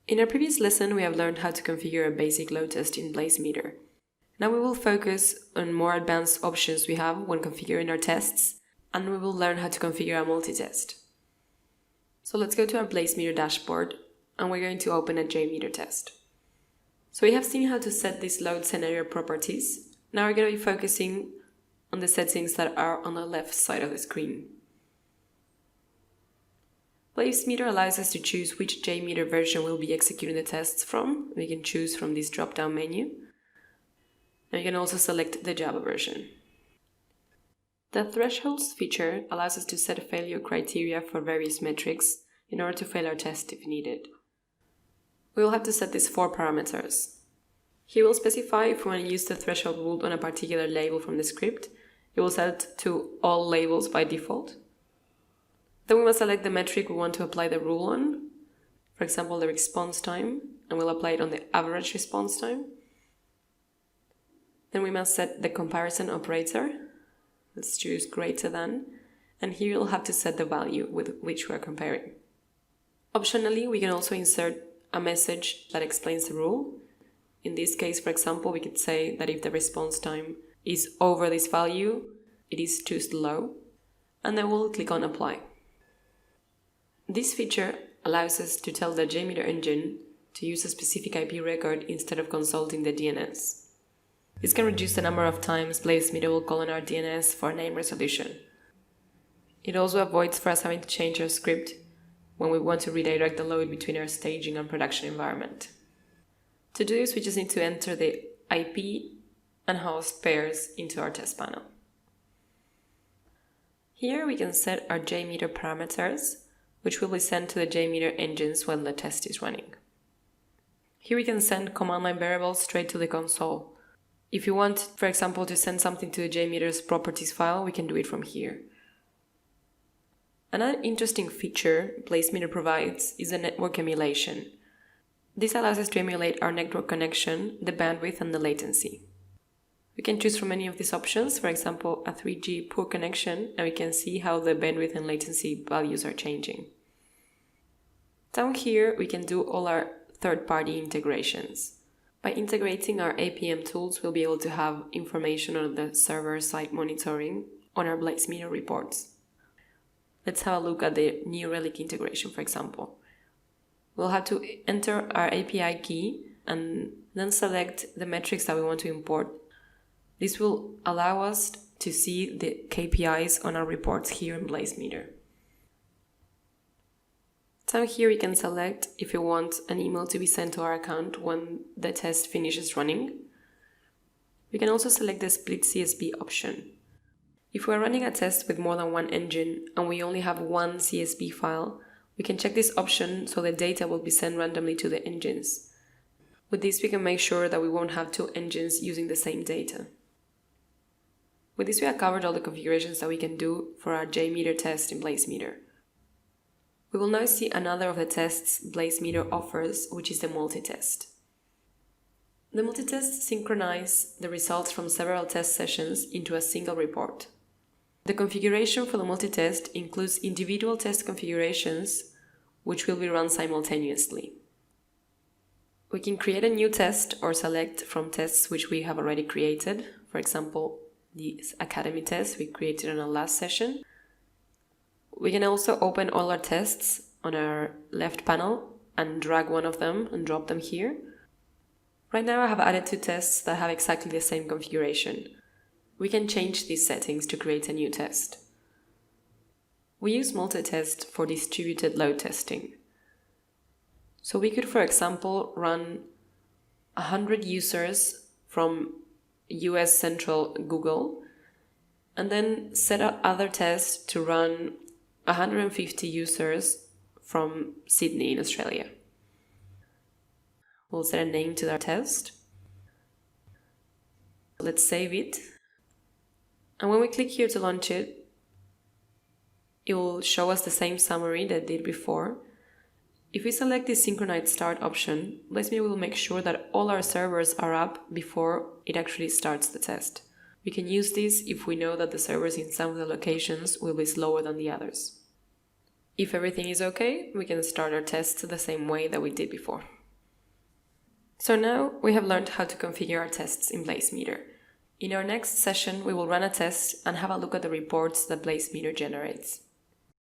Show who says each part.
Speaker 1: In our previous lesson, we have learned how to configure a basic load test in Blazemeter. Now we will focus on more advanced options we have when configuring our tests, and we will learn how to configure a multi-test. So let's go to our Blazemeter dashboard, and we're going to open a JMeter test. So we have seen how to set these load scenario properties. Now we're going to be focusing on the settings that are on the left side of the screen. Blazemeter allows us to choose which JMeter version we'll be executing the tests from. We can choose from this drop-down menu. And you can also select the Java version. The thresholds feature allows us to set failure criteria for various metrics in order to fail our test if needed. We will have to set these 4 parameters. Here we'll specify if we want to use the threshold rule on a particular label from the script. It will set to all labels by default. Then we must select the metric we want to apply the rule on, for example the response time, and we'll apply it on the average response time. Then we must set the comparison operator. Let's choose greater than, and here you'll have to set the value with which we are comparing. Optionally, we can also insert a message that explains the rule. In this case, for example, we could say that if the response time is over this value, it is too slow, and then we'll click on apply. This feature allows us to tell the JMeter engine to use a specific IP record instead of consulting the DNS. This can reduce the number of times Blazemeter will call on our DNS for name resolution. It also avoids for us having to change our script when we want to redirect the load between our staging and production environment. To do this, we just need to enter the IP and host pairs into our test panel. Here we can set our JMeter parameters, which will be sent to the JMeter engines when the test is running. Here we can send command line variables straight to the console. If you want, for example, to send something to the JMeter's properties file, we can do it from here. Another interesting feature Blazemeter provides is a network emulation. This allows us to emulate our network connection, the bandwidth and the latency. We can choose from any of these options, for example, a 3G poor connection, and we can see how the bandwidth and latency values are changing. Down here, we can do all our third-party integrations. By integrating our APM tools, we'll be able to have information on the server-side monitoring on our Blazemeter reports. Let's have a look at the New Relic integration, for example. We'll have to enter our API key and then select the metrics that we want to import. This will allow us to see the KPIs on our reports here in Blazemeter. Down here we can select if we want an email to be sent to our account when the test finishes running. We can also select the split CSV option. If we are running a test with more than one engine and we only have one CSV file, we can check this option so the data will be sent randomly to the engines. With this we can make sure that we won't have 2 engines using the same data. With this we have covered all the configurations that we can do for our JMeter test in Blazemeter. We will now see another of the tests Blazemeter offers, which is the multi-test. The multi-tests synchronize the results from several test sessions into a single report. The configuration for the multi-test includes individual test configurations, which will be run simultaneously. We can create a new test or select from tests which we have already created. For example, the Academy test we created on our last session. We can also open all our tests on our left panel and drag one of them and drop them here. Right now I have added 2 tests that have exactly the same configuration. We can change these settings to create a new test. We use multi-test for distributed load testing. So we could, for example, run 100 users from US Central Google and then set up other tests to run 150 users from Sydney in Australia. We'll set a name to our test. Let's save it. And when we click here to launch it, it will show us the same summary that it did before. If we select the synchronized start option, Blazemeter will make sure that all our servers are up before it actually starts the test. We can use this if we know that the servers in some of the locations will be slower than the others. If everything is okay, we can start our tests the same way that we did before. So now we have learned how to configure our tests in Blazemeter. In our next session, we will run a test and have a look at the reports that Blazemeter generates.